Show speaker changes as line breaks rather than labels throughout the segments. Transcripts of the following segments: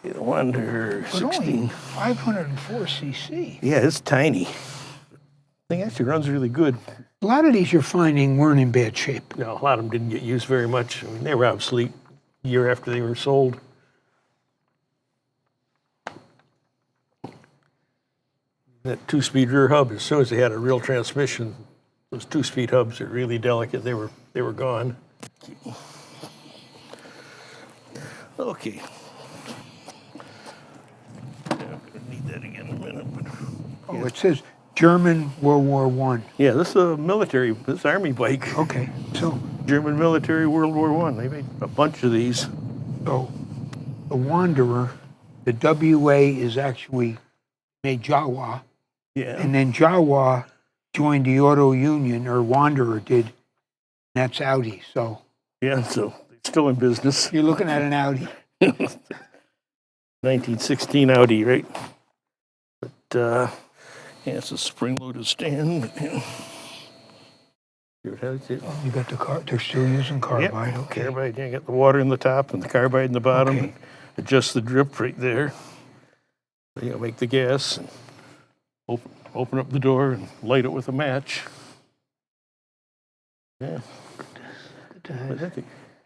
The Wanderer
But only
16.
504 cc.
Yeah, it's tiny. Thing actually runs really good.
A lot of these you're finding weren't in bad shape.
No, a lot of them didn't get used very much. I mean, they were obsolete a year after they were sold. That two-speed rear hub, as soon as they had a real transmission, those two-speed hubs are really delicate. They were gone. Okay. Yeah, I'm gonna need that again in a minute.
Oh, it says German World War I.
Yeah, this is a military, this Army bike.
Okay, so
German military World War I. They made a bunch of these.
the Wanderer, the WA is actually made Jawa,
Yeah.
and then Jawa joined the Auto Union, or Wanderer did, and that's Audi. So
Yeah, so it's still in business.
you're looking at an Audi.
1916 Audi, right? But, yeah, it's a spring-loaded stand. Yeah. See what happens here?
You got the car. They're still using carbide.
Yep,
Okay.
carbide. Yeah, got the water in the top and the carbide in the bottom.
Okay.
And adjust the drip right there. So, you know, make the gas. And open up the door and light it with a match. Yeah.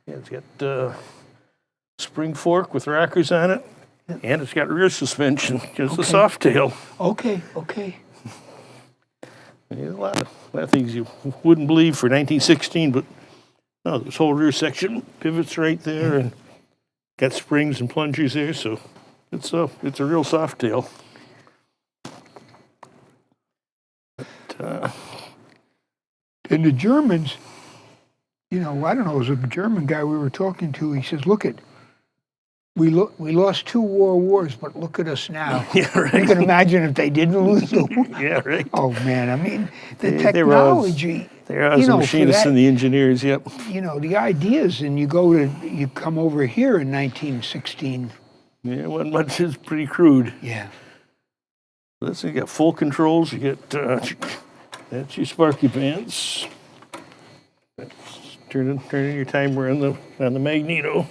Yeah, it's got spring fork with rockers on it, and it's got rear suspension, just a soft tail.
Okay.
Yeah, a lot of things you wouldn't believe for 1916, but no, this whole rear section pivots right there, and got springs and plungers there, so it's a real soft tail. But,
And the Germans, you know, I don't know, it was a German guy we were talking to. He says, "Look at, we lost 2 wars, but look at us now."
yeah, right.
You can imagine if they didn't lose the war.
Yeah, right.
Oh man, I mean, the
They were all-
technology.
There are the machinists and the engineers. Yep.
You know, the ideas, and you come over here in 1916.
Yeah, wasn't much. It's pretty crude.
Yeah.
Listen, you got full controls. You get that's your Sparky bands. That's turning your timer on the magneto.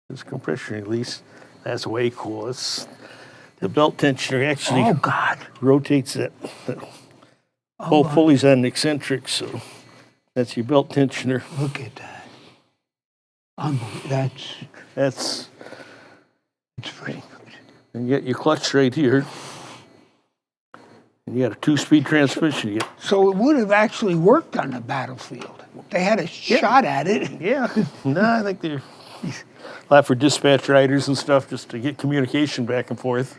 This compression release, that's way cool. It's the belt tensioner actually
Oh God.
rotates that whole pulley's on an eccentric, so that's your belt tensioner.
Look at that.
That's
It's very good.
and you got your clutch right here. And you got a 2-speed transmission.
So it would have actually worked on the battlefield. They had a shot at it.
Yeah. No, I think they're a lot for dispatch riders and stuff, just to get communication back and forth.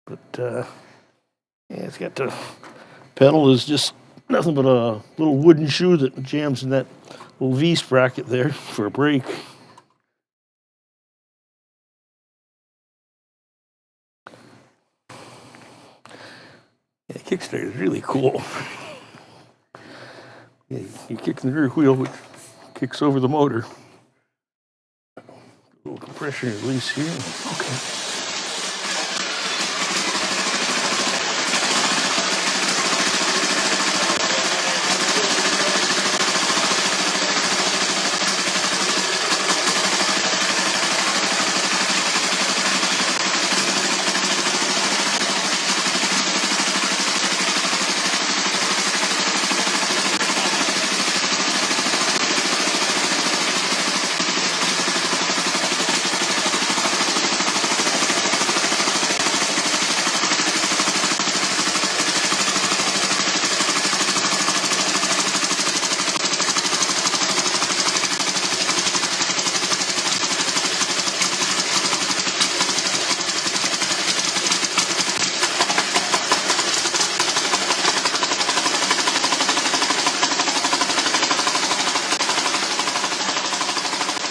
But yeah, it's got the pedal is just nothing but a little wooden shoe that jams in that little V sprocket there for a brake. Yeah, Kickstarter is really cool. Yeah, you kick in the rear wheel, which kicks over the motor. A little compression release here.
Okay.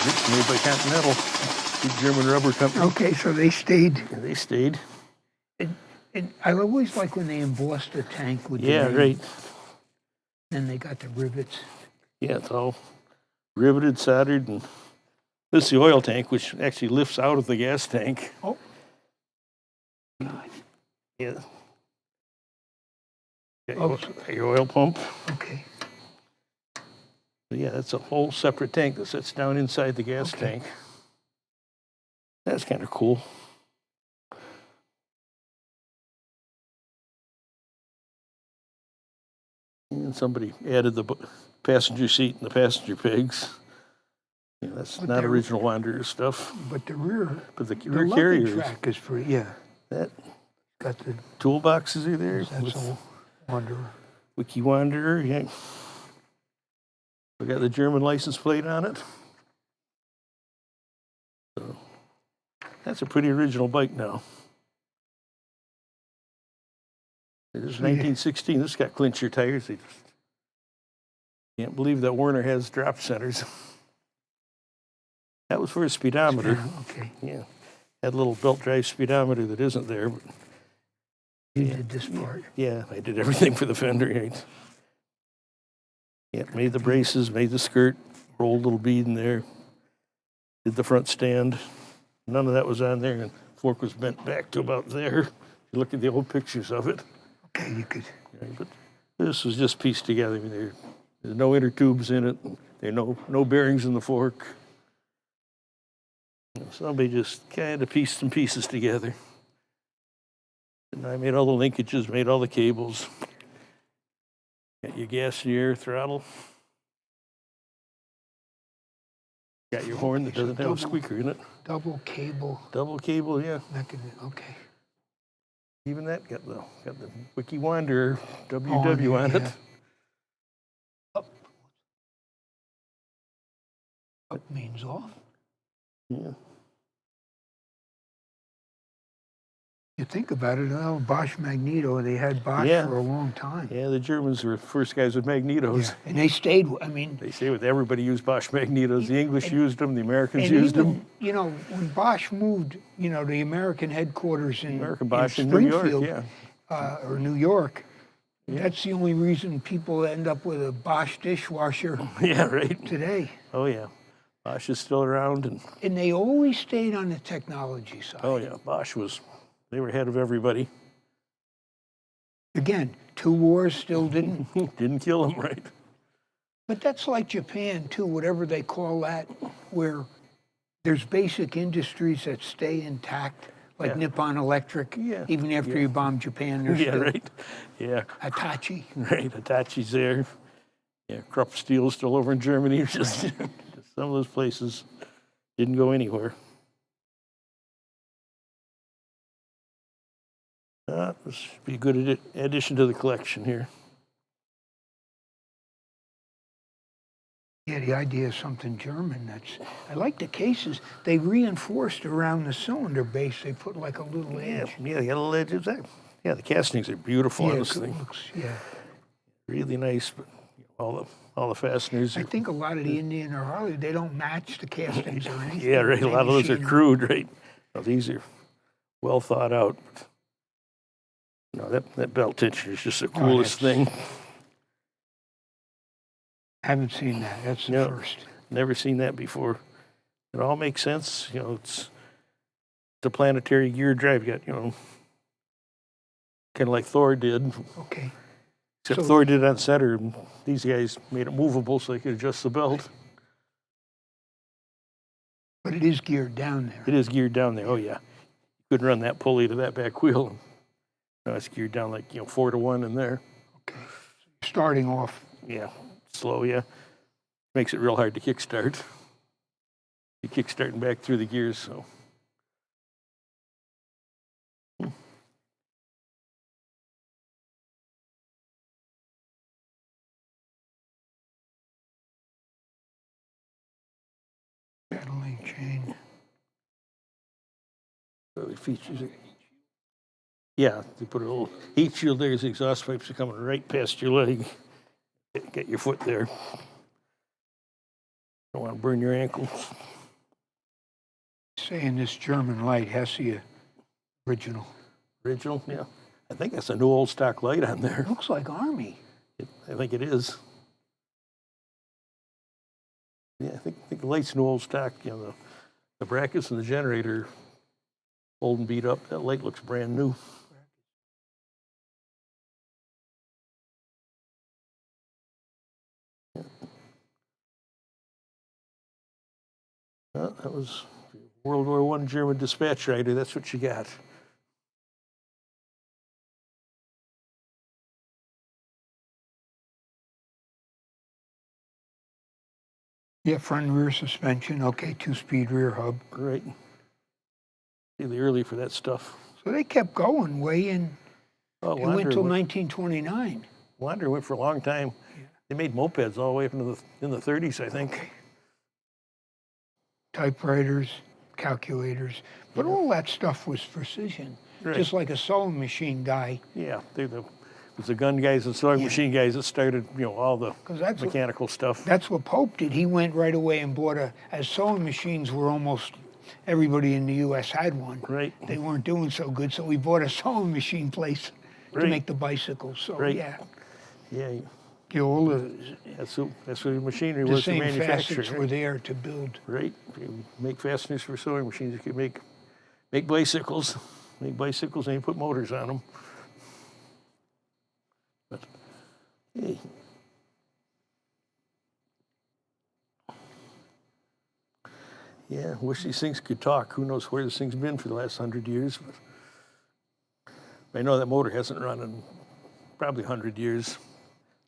It's made by Continental, big German rubber company.
Okay, so they stayed.
And they stayed.
And I always like when they embossed the tank with the
Yeah,
name.
right.
Then they got the rivets.
Yeah, it's all riveted, soldered, and this is the oil tank, which actually lifts out of the gas tank.
Oh. God.
Yeah. Got your oil pump.
Okay.
But yeah, that's a whole separate tank that sits down inside the gas tank. That's kind of cool. And somebody added the passenger seat and the passenger pegs. Yeah, that's
But
not
they're-
original Wanderer stuff.
But the rear,
But the
the
rear
luggage
carriers,
rack is pretty. Yeah,
that
got the.
toolboxes are there.
That's a Wanderer.
Wiki Wanderer, yeah. We got the German license plate on it. So that's a pretty original bike now. It is 1916. This got clincher tires. They just can't believe that Werner has drop centers. That was for a speedometer.
Okay.
Yeah. Had a little belt drive speedometer that isn't there. But
You did this part.
yeah, I did everything for the fender. Right? Yeah, made the braces, made the skirt, rolled a little bead in there, did the front stand. None of that was on there, and fork was bent back to about there. You look at the old pictures of it.
Okay, you could.
Yeah, but this was just pieced together. I mean, there's no inner tubes in it. There are no bearings in the fork. Somebody just kind of pieced some pieces together. And I made all the linkages, made all the cables. Got your gas and your air throttle. Got your horn that doesn't have a squeaker in it.
Double cable.
Double cable, yeah.
Mechanism. Okay.
Even that got the Wiki Wanderer WW on it.
Up. Up means off.
Yeah.
You think about it, Bosch Magneto, they had Bosch
Yeah.
for a long time.
Yeah, the Germans were the first guys with magnetos.
Yeah. And they stayed, I mean.
They say with everybody used Bosch magnetos. The English used them, the Americans
And
used
even,
them.
you know, when Bosch moved, you know, the American headquarters in,
American Bosch
in
in New York,
Springfield, or New York, that's the only reason people end up with a Bosch dishwasher
Yeah, right.
today.
Oh, yeah. Bosch is still around.
And they always stayed on the technology side.
Oh, yeah. Bosch they were ahead of everybody.
Again, 2 wars still didn't.
Didn't kill them, right?
But that's like Japan, too, whatever they call that, where there's basic industries that stay intact, like
Yeah.
Nippon Electric.
Yeah.
Even after you bomb Japan, there's
Yeah,
still
right. Yeah,
Hitachi.
right. Hitachi's there. Yeah, Krupp Steel's still over in Germany. Just some of those places didn't go anywhere. This should be a good addition to the collection here.
Yeah, the idea is something German. I like the cases. They reinforced around the cylinder base. They put like a little edge.
Yeah, they got a little edges there. Yeah, the castings are beautiful on this thing.
Yeah.
Really nice, but all the fasteners.
I think a lot of the Indian or Harley, they don't match the castings or anything.
Yeah, right. A
They
lot of those are
machine them.
crude, right? Well, these are well thought out. No, that belt tensioner is just the coolest thing.
Haven't seen that. That's the
No.
first.
Never seen that before. It all makes sense. You know, it's the planetary gear drive. You got, kind of like Thor did.
Okay.
Except
So-
Thor did it on center. And these guys made it movable so they could adjust the belt.
But it is geared down there.
It is geared down there. Oh, yeah. You couldn't run that pulley to that back wheel. No, it's geared down like, 4-to-1 in there.
Okay. Starting off.
Yeah, slow, yeah. Makes it real hard to kickstart. You're kickstarting back through the gears, so.
Pedaling chain.
So it features it. Yeah, they put a little heat shield there. The exhaust pipes are coming right past your leg. Get your foot there. Don't want to burn your ankles.
Saying this German light has the original.
Original, yeah. I think that's a new old stock light on there.
Looks like Army.
I think it is. Yeah, I think the light's new old stock. The brackets and the generator old and beat up. That light looks brand new. Well, that was World War I German dispatch rider. That's what you got.
Yeah, front and rear suspension. Okay, 2-speed rear hub.
Right. Really early for that stuff.
So they kept going way in.
Oh,
It went till 1929.
Wander went for a long time.
Yeah.
They made mopeds all the way up into in the 30s, I think.
Okay. Typewriters, calculators, but all that stuff was precision.
Right.
Just like a sewing machine guy.
Yeah, it was the gun guys and sewing machine guys that started, all the mechanical stuff.
That's what Pope did. He went right away and bought as sewing machines were almost everybody in the U.S. had one.
Right.
They weren't doing so good, so we bought a sewing machine place to make the bicycles. So
yeah.
All
That's what the machinery
the
was to
same
manufacture.
facets were there to build.
Right. You make fasteners for sewing machines. You could make bicycles. Make bicycles and you put motors on them. But, hey. Yeah, wish these things could talk. Who knows where this thing's been for the last 100 years. But I know that motor hasn't run in probably 100 years.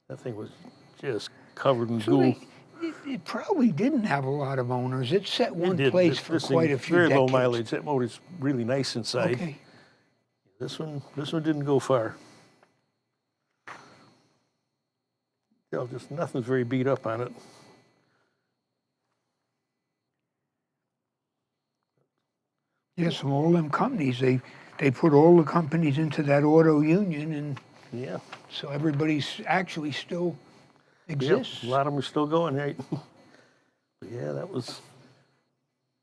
That thing was just covered in goo.
It probably didn't have a lot of owners. It set one place for quite a few
very
decades.
Low mileage. That motor's really nice inside.
Okay.
This one didn't go far. Just nothing's very beat up on it.
Yes, from all them companies, they put all the companies into that auto union, and so everybody's actually still exists.
Yep, a lot of them are still going, right? But yeah,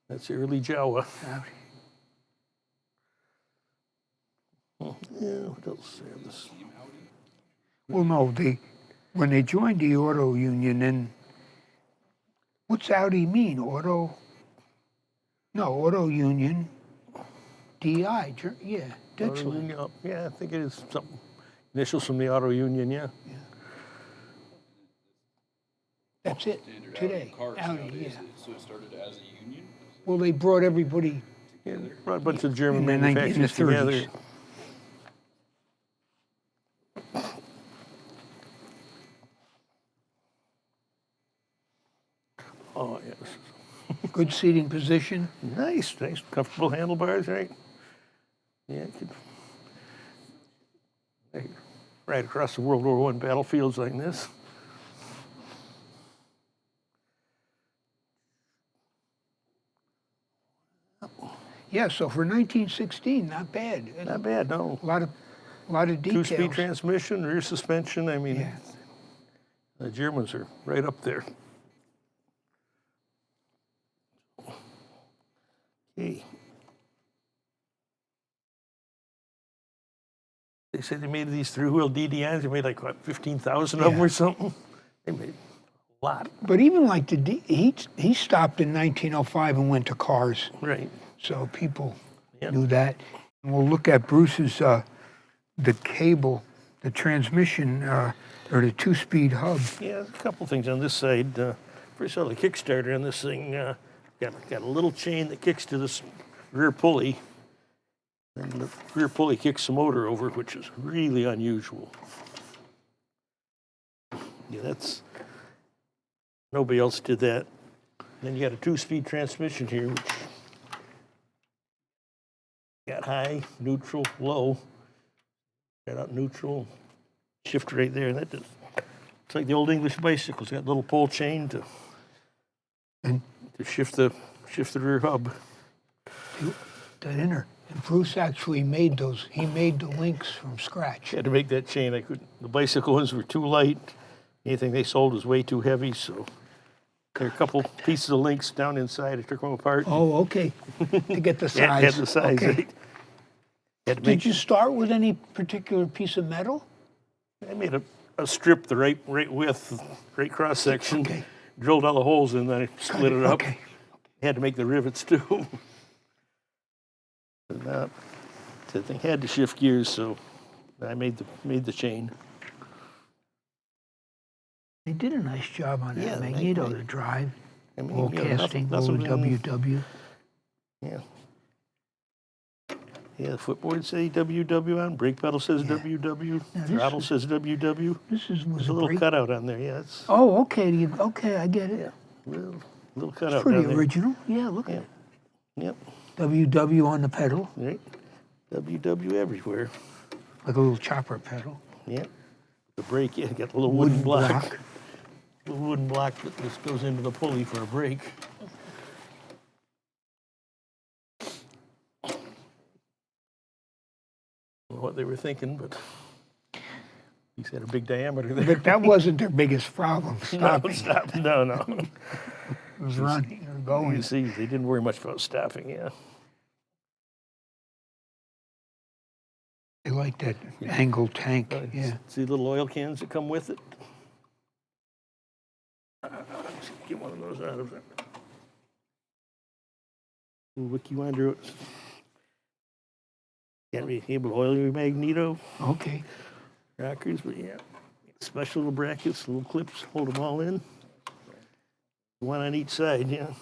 that's early Jawa. Yeah, what else is this?
Well, no, when they joined the auto union, then what's Audi mean? Auto union, DI, yeah, Dixon.
Yeah, I think it is something. Initials from the auto union, yeah.
That's it, today. Audi, yeah.
So it started as a union?
Well, they brought everybody
Brought a bunch of German
in the
manufacturers
30s.
together. Oh, yes.
Good seating position.
Nice, comfortable handlebars, right? Yeah, right across the World War I battlefields like this.
Yeah, so for 1916, not bad.
Not bad, no.
A lot of details.
2-speed transmission, rear suspension. I mean, the Germans are right up there. Okay. They said they made these 3-wheel DDIs. They made like, what, 15,000 of them or something? They made a lot.
But even like he stopped in 1905 and went to cars.
Right.
So people knew that. And we'll look at Bruce's, the cable, the transmission, or the 2-speed hub.
Yeah, a couple things on this side. First of all, the Kickstarter on this thing got a little chain that kicks to this rear pulley. And the rear pulley kicks the motor over, which is really unusual. Yeah, nobody else did that. Then you got a 2-speed transmission here, which got high, neutral, low. Got out neutral, shift right there. And it's like the old English bicycles. Got a little pull chain to shift the rear hub.
That inner. And Bruce actually made those. He made the links from scratch.
Had to make that chain. The bicycle ones were too light. Anything they sold was way too heavy, so there are a couple pieces of links down inside. I took them apart.
Oh, okay. To get the size.
Had the size.
Okay.
Right?
Did you start with any particular piece of metal?
I made a strip the right width, right cross section.
Okay.
Drilled all the holes in, then I split it up.
Okay.
Had to make the rivets too. And, the thing had to shift gears, so I made the chain.
They did a nice job on that Magneto to drive.
I mean,
All casting, all WW.
Yeah. Yeah, the footboard say WW on, brake pedal says WW,
Now this
throttle
is-
says WW.
This was
There's
a
a little
break.
cutout on there, yeah, it's
Oh, okay. Okay, I get it.
little
It's
cutout
pretty
down there.
original. Yeah, look
Yeah.
at it.
Yep,
WW on the pedal,
right. WW everywhere.
like a little chopper pedal.
Yep. The brake, yeah, got the little wooden block.
block.
Little wooden block that just goes into the pulley for a brake. I don't know what they were thinking, but he's had a big diameter there.
But that wasn't their biggest problem,
No,
stopping.
stop. No.
It was running or
You
going.
see, they didn't worry much about stopping, yeah.
They like that angled tank, yeah.
See the little oil cans that come with it? Let's get one of those out of it. Wiki Wander. Can't be able to oil your magneto
Okay.
rockers, but yeah. Special little brackets, little clips, hold them all in. One on each side, yeah.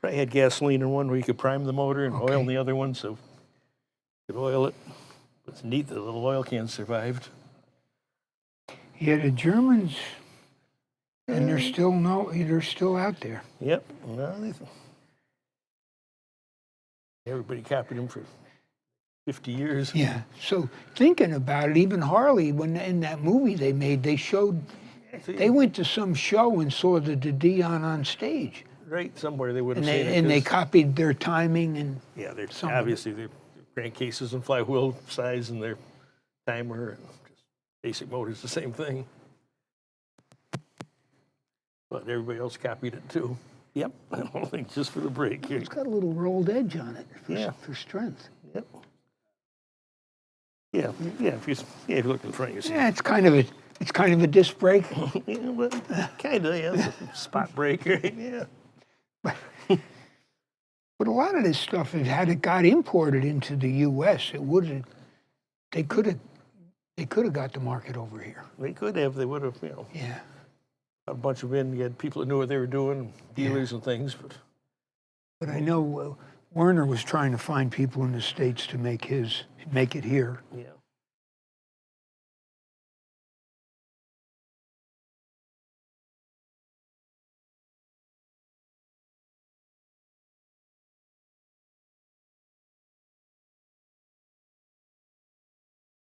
I had gasoline in one where you could prime the motor and oil in the other one, so you could oil it. It's neat that the little oil can survived.
Yeah, the Germans, and they're still out there.
Yep. Well, everybody copied them for 50 years.
Yeah. So thinking about it, even Harley, when in that movie they made, they showed, they went to some show and saw the Dion on stage.
Right, somewhere they would have
And
seen it.
they, and they copied their timing and
Yeah, they're
some of it.
obviously their crankcases and flywheel size and their timer and just basic motors, the same thing. But everybody else copied it too. Yep, I don't think just for the brake.
it's got a little rolled edge on it for strength.
Yep. Yeah, if you look in front, you see.
Yeah, it's kind of a disc brake.
Yeah, well, kind of, yeah. It's a spot brake, right? Yeah.
But a lot of this stuff, had it got imported into the U.S., they could have got the market over here.
They could have. They would have,
Yeah.
a bunch of in. You had people that knew what they were doing, dealers and things.
But I know Werner was trying to find people in the States to make it here.
Yeah.